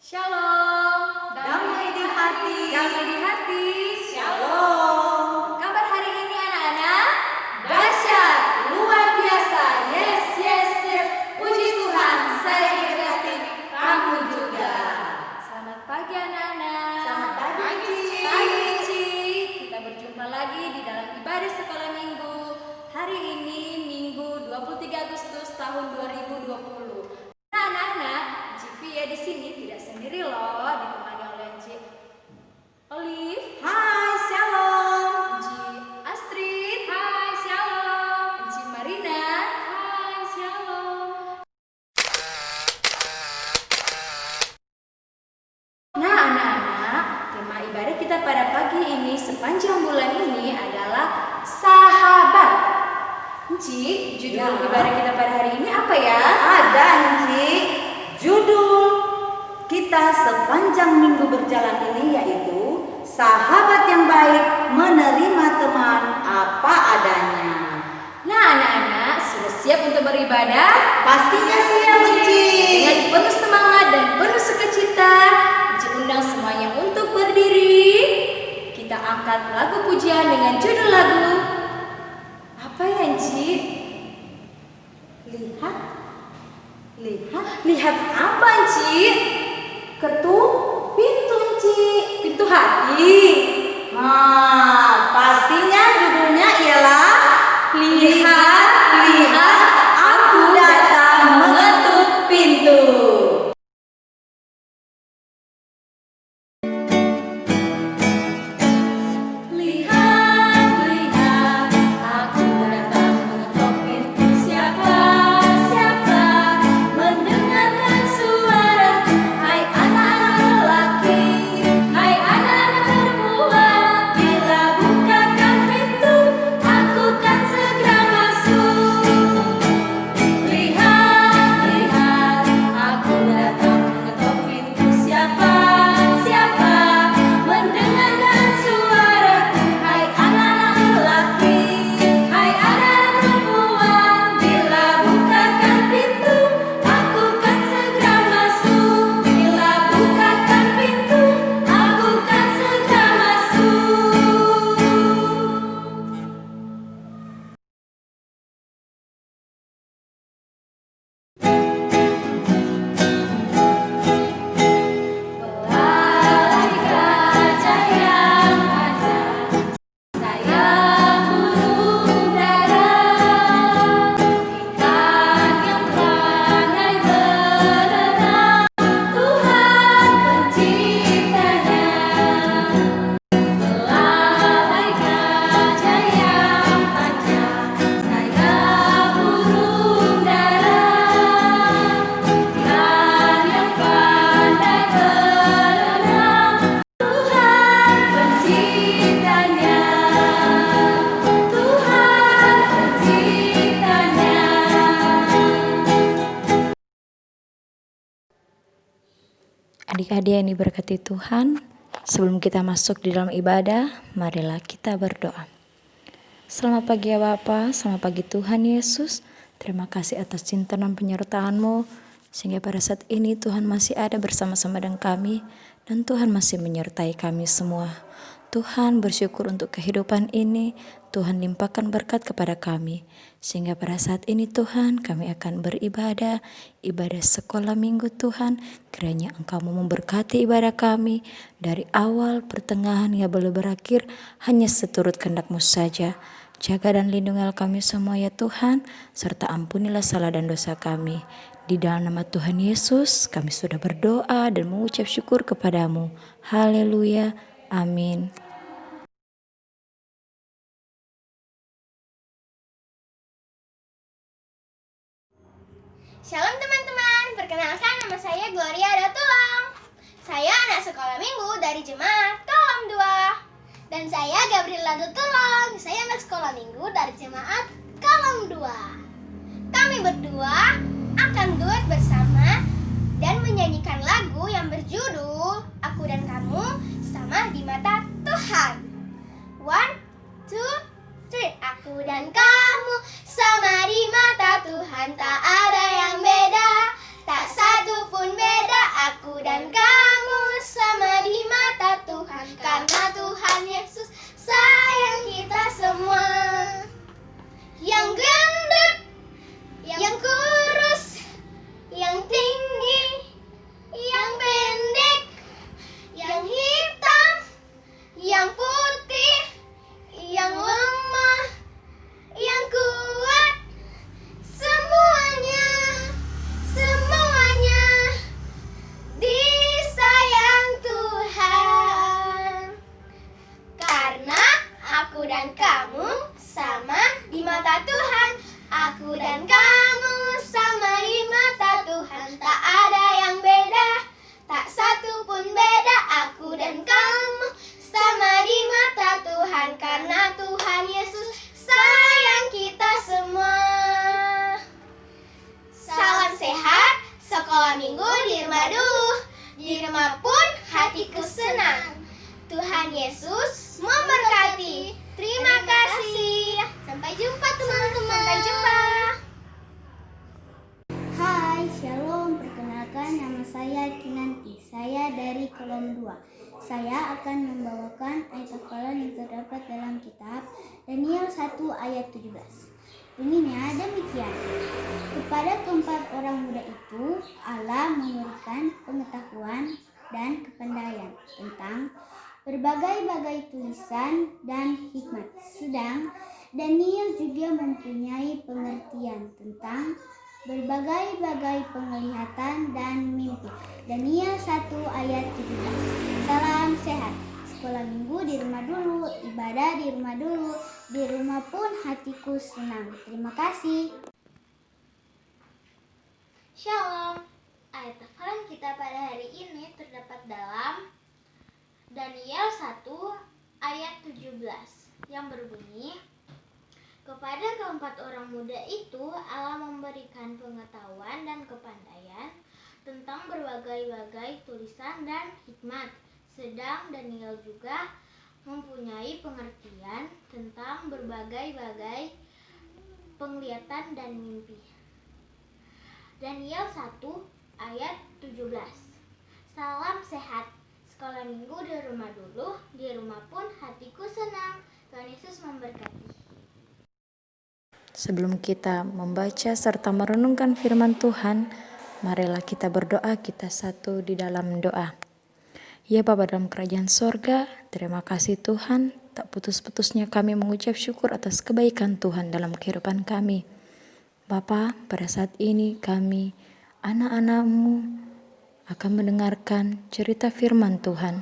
Shalom, Damai di hati. damai di hati. Shalom. Kabar hari ini anak-anak? Dahsyat, luar biasa. Yes, yes, yes. Puji Tuhan, saya diberkati. Kamu juga. Selamat pagi anak-anak. Selamat pagi, Ci. Pagi, Ci. Kita berjumpa lagi di dalam ibadah sekolah minggu. Hari ini Minggu 23 Agustus tahun 2020. Nah, anak-anak, Civia di sini tidak sendiri loh, ditemani oleh Ci Olive, Hai, shalom. Ci Astrid, hai shalom, Ci Marina, hai shalom. Nah anak-anak, tema ibadah kita pada pagi ini sepanjang bulan ini adalah sahabat. Ci, judul Ya. ibadah kita pada hari ini apa ya? Ada, Ci. Judul kita sepanjang minggu berjalan ini yaitu sahabat yang baik menerima teman apa adanya. Nah anak-anak, sudah siap untuk beribadah? Pastinya siap, Ci. Dengan penuh semangat dan penuh sukacita, Ci undang semuanya untuk berdiri. Kita angkat lagu pujian dengan judul lagu apa ya, Ci? Lihat apa, Ci? Ketuk pintu, Ci. Pintu hati. Pastinya judulnya ialah Lihat, aku datang mengetuk pintu. Lihat, aku datang mengetuk pintu. Siapa mendengarkan suara? Hai anak-anak lelaki, hai anak-anak perempuan, bila bukakan pintu, aku kan segera masuk. Lihat, aku datang mengetuk pintu. Siapa mendengarkan suara? Hai anak-anak lelaki, hai anak-anak perempuan, bila bukakan pintu, aku kan segera masuk. Bila bukakan pintu, aku kan segera masuk. Belalai gajah yang ada, sayap burung dara, ikan yang pandai berenang, Tuhan penciptanya. Belalai gajah yang panjang, sayap burung dara, ikan yang pandai berenang, Tuhan penciptanya. Tuhan penciptanya. Adik-adik yang diberkati Tuhan, sebelum kita masuk di dalam ibadah, marilah kita berdoa. Selamat pagi ya Bapa, selamat pagi Tuhan Yesus. Terima kasih atas cinta dan penyertaan-Mu, sehingga pada saat ini Tuhan masih ada bersama-sama dengan kami, dan Tuhan masih menyertai kami semua. Tuhan bersyukur untuk kehidupan ini, Tuhan limpahkan berkat kepada kami, sehingga pada saat ini Tuhan kami akan beribadah, ibadah sekolah minggu Tuhan. Kiranya Engkau mau memberkati ibadah kami dari awal, pertengahan, hingga boleh berakhir hanya seturut kehendak-Mu saja. Jaga dan lindungilah kami semua ya Tuhan, serta ampunilah salah dan dosa kami. Di dalam nama Tuhan Yesus kami sudah berdoa dan mengucap syukur kepadamu. Haleluya, amin. Shalom teman-teman, perkenalkan nama saya Gloria Datulang. Saya anak sekolah minggu dari jemaat Kolom 2. Dan saya Gabriela Datulang, saya anak sekolah minggu dari jemaat Kolom 2. Kami berdua akan duet bersama dan menyanyikan lagu yang berjudul Aku dan Kamu Sama di Mata Tuhan. 1, 2, 3. Aku dan kamu sama di mata Tuhan, tak ada yang beda, tak satu pun beda. Aku dan kamu di rumah pun hatiku senang. Tuhan Yesus memberkati. Terima kasih. Sampai jumpa teman-teman. Sampai jumpa. Hai, Shalom. Perkenalkan, nama saya Kinanti. Saya dari kolom 2. Saya akan membawakan ayat hafalan yang terdapat dalam kitab Daniel 1 ayat 17. Bunyinya demikian. Kepada keempat orang muda itu, Allah memberikan pengetahuan dan kepandaian tentang berbagai-bagai tulisan dan hikmat. Sedang Daniel juga mempunyai pengertian tentang berbagai-bagai penglihatan dan mimpi. Daniel 1 ayat 17. Salam sehat. Sekolah minggu di rumah dulu, ibadah di rumah dulu, di rumah pun hatiku senang. Terima kasih. Shalom. Ayat hafalan kita pada hari ini terdapat dalam Daniel 1 ayat 17 yang berbunyi, kepada keempat orang muda itu Allah memberikan pengetahuan dan kepandaian tentang berbagai-bagai tulisan dan hikmat. Sedang Daniel juga mempunyai pengertian tentang berbagai-bagai penglihatan dan mimpi. Daniel 1 ayat 17. Salam sehat. Sekolah minggu di rumah dulu, di rumah pun hatiku senang. Tuhan Yesus memberkati. Sebelum kita membaca serta merenungkan firman Tuhan, marilah kita berdoa, kita satu di dalam doa. Ya Bapa dalam kerajaan sorga, terima kasih Tuhan, tak putus-putusnya kami mengucap syukur atas kebaikan Tuhan dalam kehidupan kami. Bapa, pada saat ini kami, anak-anak-Mu, akan mendengarkan cerita firman Tuhan.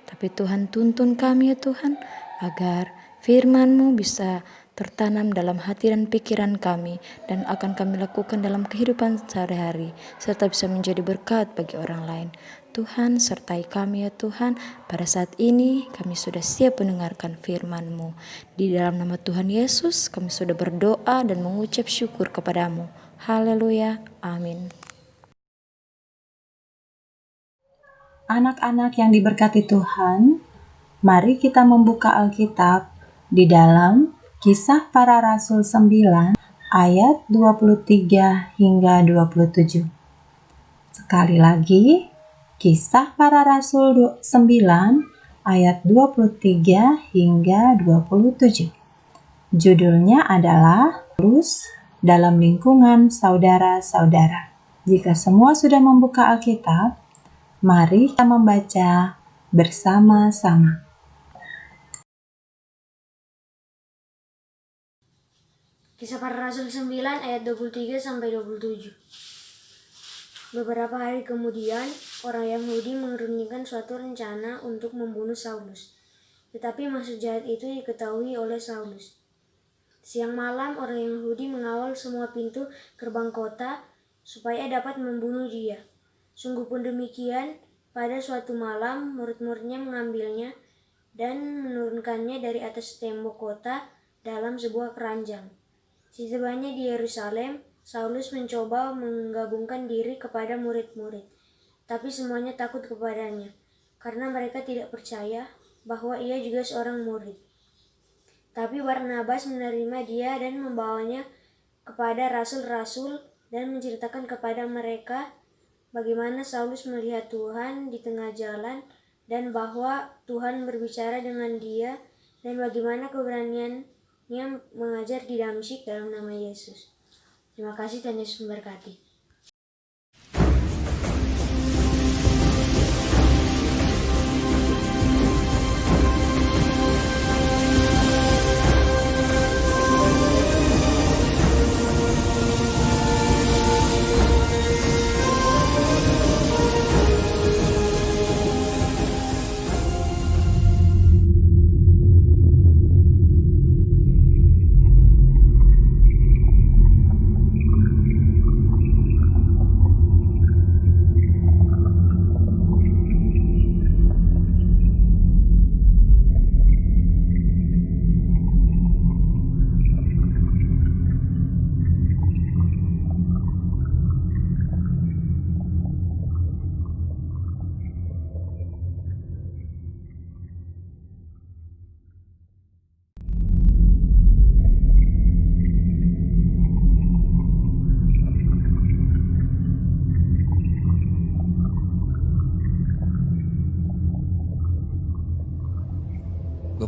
Tapi Tuhan tuntun kami ya Tuhan, agar firman-Mu bisa tertanam dalam hati dan pikiran kami dan akan kami lakukan dalam kehidupan sehari-hari serta bisa menjadi berkat bagi orang lain. Tuhan sertai kami ya Tuhan, pada saat ini kami sudah siap mendengarkan firman-Mu. Di dalam nama Tuhan Yesus kami sudah berdoa dan mengucap syukur kepadamu. Haleluya, amin. Anak-anak yang diberkati Tuhan, mari kita membuka Alkitab di dalam Kisah Para Rasul 9 ayat 23 hingga 27. Sekali lagi, Kisah Para Rasul 9 ayat 23 hingga 27. Judulnya adalah Lulus dalam lingkungan saudara-saudara. Jika semua sudah membuka Alkitab, mari kita membaca bersama-sama. Kisah Para Rasul 9 ayat 23 sampai 27. Beberapa hari kemudian, orang Yahudi mengerunikan suatu rencana untuk membunuh Saulus. Tetapi maksud jahat itu diketahui oleh Saulus. Siang malam orang Yahudi mengawal semua pintu gerbang kota supaya dapat membunuh dia. Sungguh pun demikian, pada suatu malam murid-muridnya mengambilnya dan menurunkannya dari atas tembok kota dalam sebuah keranjang. Setibanya di Yerusalem, Saulus mencoba menggabungkan diri kepada murid-murid, tapi semuanya takut kepadanya, karena mereka tidak percaya bahwa ia juga seorang murid. Tapi Barnabas menerima dia dan membawanya kepada rasul-rasul dan menceritakan kepada mereka bagaimana Saulus melihat Tuhan di tengah jalan dan bahwa Tuhan berbicara dengan dia dan bagaimana keberaniannya mengajar di Damsyik dalam nama Yesus. Terima kasih, Tuhan Yesus memberkati.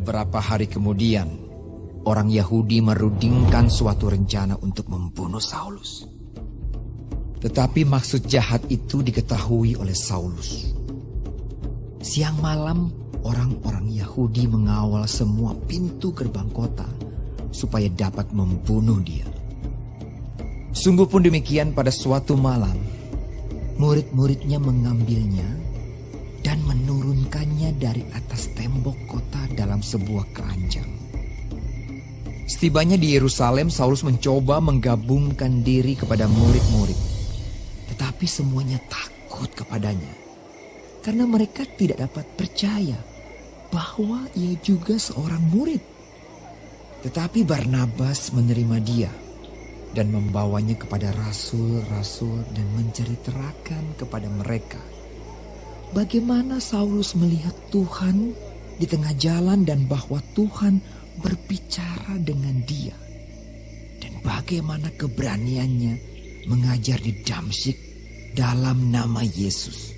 Beberapa hari kemudian, orang Yahudi merundingkan suatu rencana untuk membunuh Saulus. Tetapi maksud jahat itu diketahui oleh Saulus. Siang malam, orang-orang Yahudi mengawal semua pintu gerbang kota supaya dapat membunuh dia. Sungguh pun demikian, pada suatu malam, murid-muridnya mengambilnya dan menurunkannya dari atas tembok kota dalam sebuah keranjang. Setibanya di Yerusalem, Saulus mencoba menggabungkan diri kepada murid-murid. Tetapi semuanya takut kepadanya, karena mereka tidak dapat percaya bahwa ia juga seorang murid. Tetapi Barnabas menerima dia dan membawanya kepada rasul-rasul dan menceritakan kepada mereka bagaimana Saulus melihat Tuhan di tengah jalan dan bahwa Tuhan berbicara dengan dia, dan bagaimana keberaniannya mengajar di Damsyik dalam nama Yesus.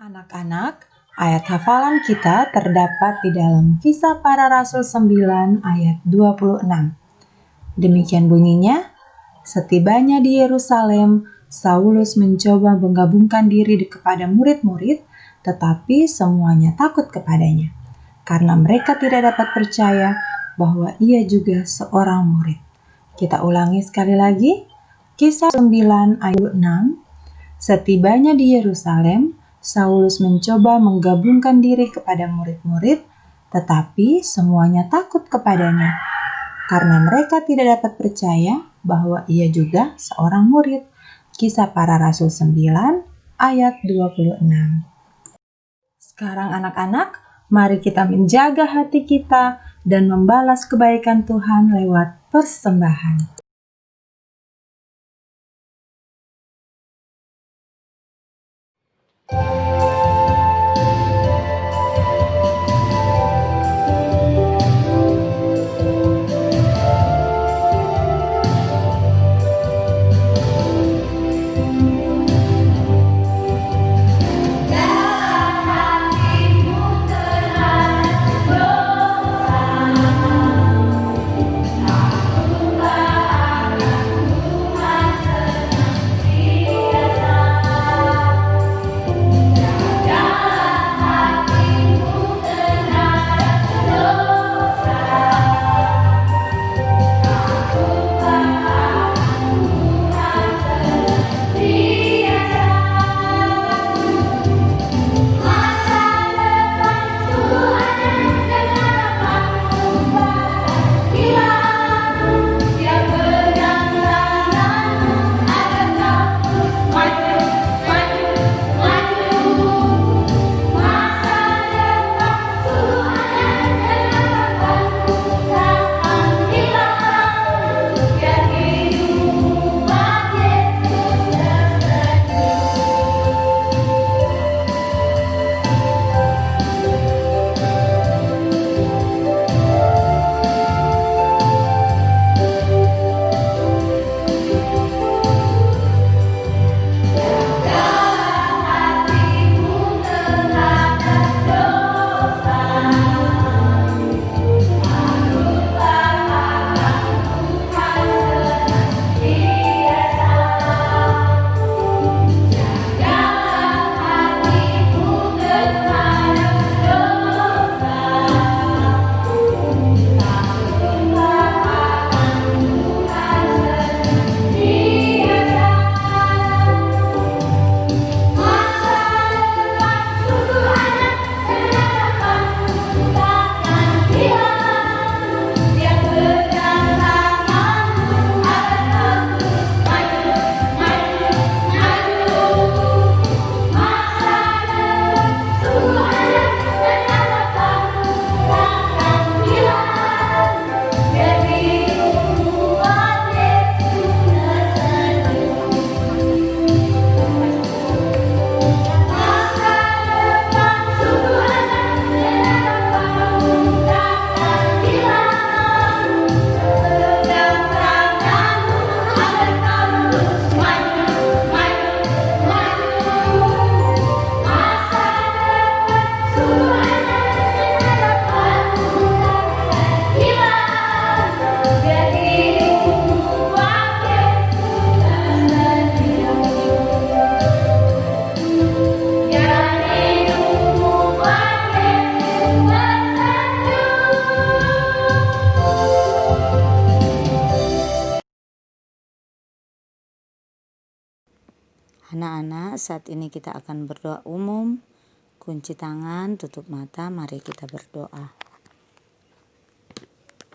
Anak-anak, ayat hafalan kita terdapat di dalam Kisah Para Rasul 9 ayat 26. Demikian bunyinya, setibanya di Yerusalem, Saulus mencoba menggabungkan diri kepada murid-murid, tetapi semuanya takut kepadanya, karena mereka tidak dapat percaya bahwa ia juga seorang murid. Kita ulangi sekali lagi, Kisah 9 ayat 6. Setibanya di Yerusalem, Saulus mencoba menggabungkan diri kepada murid-murid, tetapi semuanya takut kepadanya, karena mereka tidak dapat percaya bahwa ia juga seorang murid. Kisah Para Rasul 9 ayat 26. Sekarang anak-anak, mari kita menjaga hati kita dan membalas kebaikan Tuhan lewat persembahan. Anak-anak, saat ini kita akan berdoa umum. Kunci tangan, tutup mata, mari kita berdoa.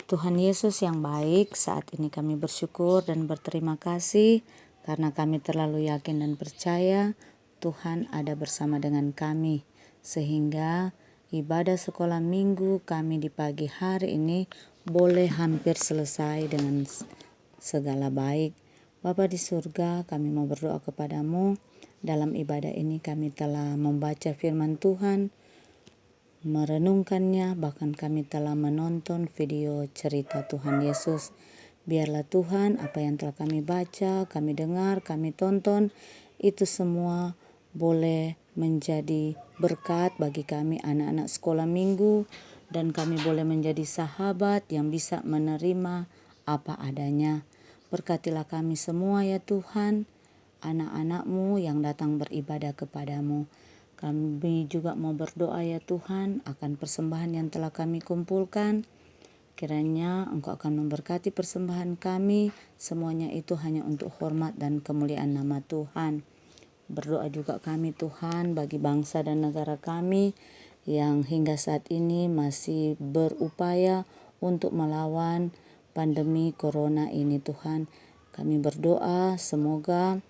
Tuhan Yesus yang baik, saat ini kami bersyukur dan berterima kasih karena kami terlalu yakin dan percaya Tuhan ada bersama dengan kami. Sehingga ibadah sekolah minggu kami di pagi hari ini boleh hampir selesai dengan segala baik. Bapa di surga, kami mau berdoa kepadamu. Dalam ibadah ini kami telah membaca firman Tuhan, merenungkannya, bahkan kami telah menonton video cerita Tuhan Yesus. Biarlah Tuhan, apa yang telah kami baca, kami dengar, kami tonton, itu semua boleh menjadi berkat bagi kami anak-anak sekolah minggu, dan kami boleh menjadi sahabat yang bisa menerima apa adanya. Berkatilah kami semua ya Tuhan, anak-anak-Mu yang datang beribadah kepadamu. Kami juga mau berdoa ya Tuhan akan persembahan yang telah kami kumpulkan. Kiranya Engkau akan memberkati persembahan kami, semuanya itu hanya untuk hormat dan kemuliaan nama Tuhan. Berdoa juga kami Tuhan bagi bangsa dan negara kami yang hingga saat ini masih berupaya untuk melawan pandemi corona ini Tuhan. Kami berdoa semoga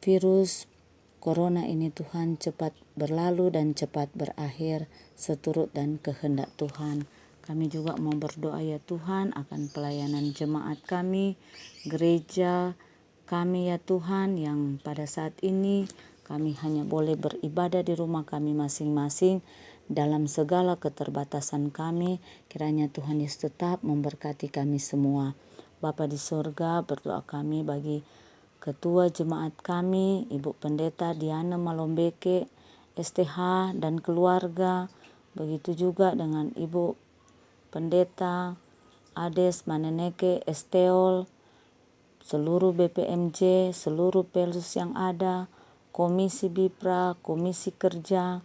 virus corona ini Tuhan cepat berlalu dan cepat berakhir seturut dan kehendak Tuhan. Kami juga mau berdoa ya Tuhan akan pelayanan jemaat kami, gereja kami ya Tuhan, yang pada saat ini kami hanya boleh beribadah di rumah kami masing-masing dalam segala keterbatasan kami. Kiranya Tuhan Yesus tetap memberkati kami semua. Bapa di surga, berdoa kami bagi Ketua Jemaat kami, Ibu Pendeta Diana Malombeke, STH dan keluarga. Begitu juga dengan Ibu Pendeta Ades Maneneke Esteol, seluruh BPMJ, seluruh pelus yang ada, Komisi Bipra, Komisi Kerja,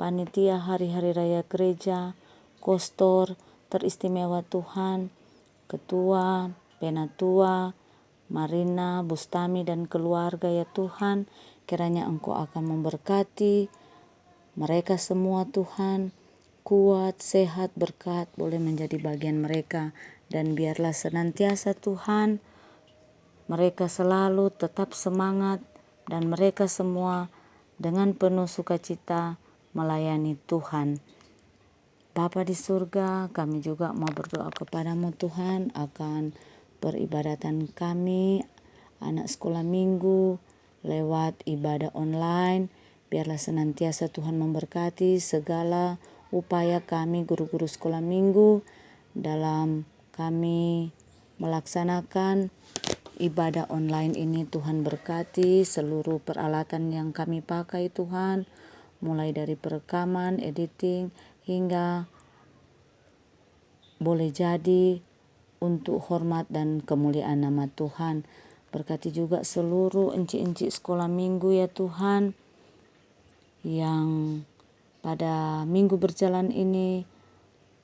Panitia Hari-Hari Raya Gereja, Kostor, teristimewa Tuhan, Ketua, Penatua, Marina, Bustami dan keluarga ya Tuhan, kiranya Engkau akan memberkati mereka semua Tuhan, kuat, sehat, berkat boleh menjadi bagian mereka, dan biarlah senantiasa Tuhan mereka selalu tetap semangat dan mereka semua dengan penuh sukacita melayani Tuhan. Bapa di surga, kami juga mau berdoa kepadamu Tuhan akan peribadatan kami, anak sekolah minggu, lewat ibadah online. Biarlah senantiasa Tuhan memberkati segala upaya kami guru-guru sekolah minggu dalam kami melaksanakan ibadah online ini. Tuhan berkati seluruh peralatan yang kami pakai Tuhan, mulai dari perekaman, editing, hingga boleh jadi untuk hormat dan kemuliaan nama Tuhan. Berkati juga seluruh enci-enci sekolah minggu ya Tuhan, yang pada minggu berjalan ini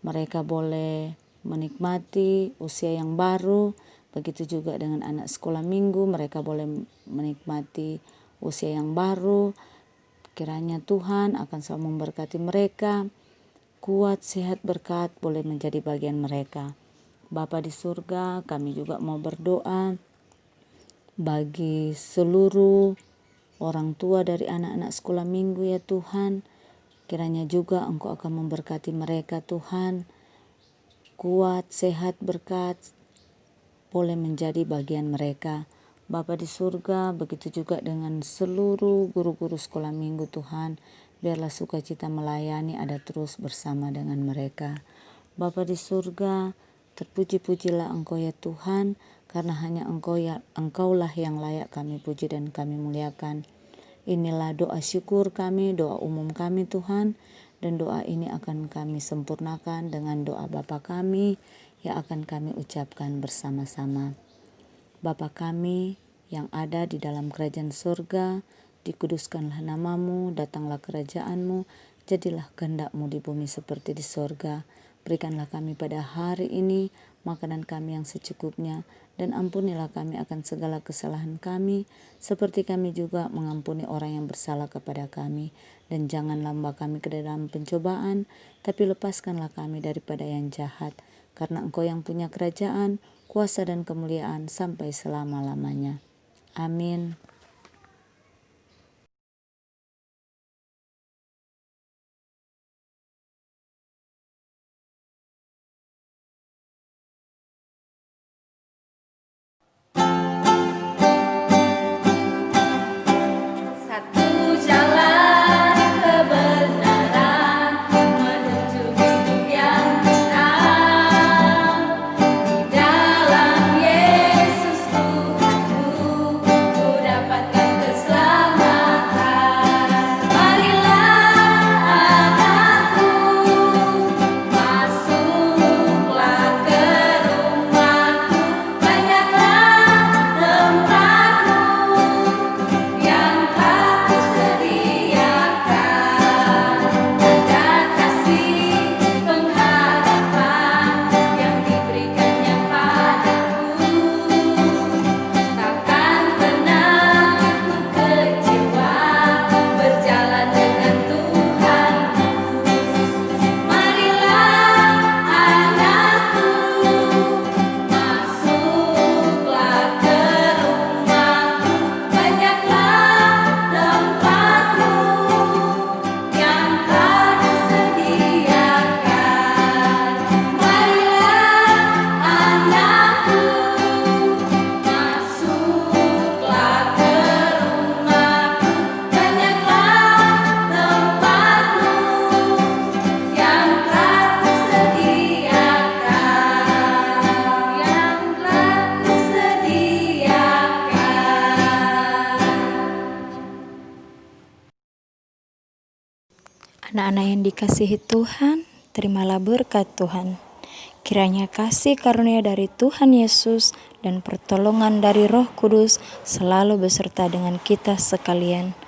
mereka boleh menikmati usia yang baru. Begitu juga dengan anak sekolah minggu, mereka boleh menikmati usia yang baru. Kiranya Tuhan akan selalu memberkati mereka, kuat, sehat, berkat boleh menjadi bagian mereka. Bapa di surga, kami juga mau berdoa bagi seluruh orang tua dari anak-anak sekolah minggu ya Tuhan. Kiranya juga Engkau akan memberkati mereka Tuhan, kuat, sehat, berkat boleh menjadi bagian mereka. Bapa di surga, begitu juga dengan seluruh guru-guru sekolah minggu Tuhan. Biarlah sukacita melayani ada terus bersama dengan mereka. Bapa di surga, terpuji-pujilah Engkau ya Tuhan, karena hanya Engkaulah yang layak kami puji dan kami muliakan. Inilah doa syukur kami, doa umum kami Tuhan, dan doa ini akan kami sempurnakan dengan doa Bapa kami yang akan kami ucapkan bersama-sama. Bapa kami yang ada di dalam kerajaan surga, dikuduskanlah namamu, datanglah kerajaanmu, jadilah kehendak-Mu di bumi seperti di surga. Berikanlah kami pada hari ini makanan kami yang secukupnya, dan ampunilah kami akan segala kesalahan kami, seperti kami juga mengampuni orang yang bersalah kepada kami. Dan janganlah membawa kami ke dalam pencobaan, tapi lepaskanlah kami daripada yang jahat, karena Engkau yang punya kerajaan, kuasa dan kemuliaan sampai selama-lamanya. Amin. Satu jalan kebenaran menuju hidup yang tenang. Di dalam Yesus Tuhanku, ku dapat Anak-anak yang dikasihi Tuhan, terimalah berkat Tuhan. Kiranya kasih karunia dari Tuhan Yesus dan pertolongan dari Roh Kudus selalu beserta dengan kita sekalian.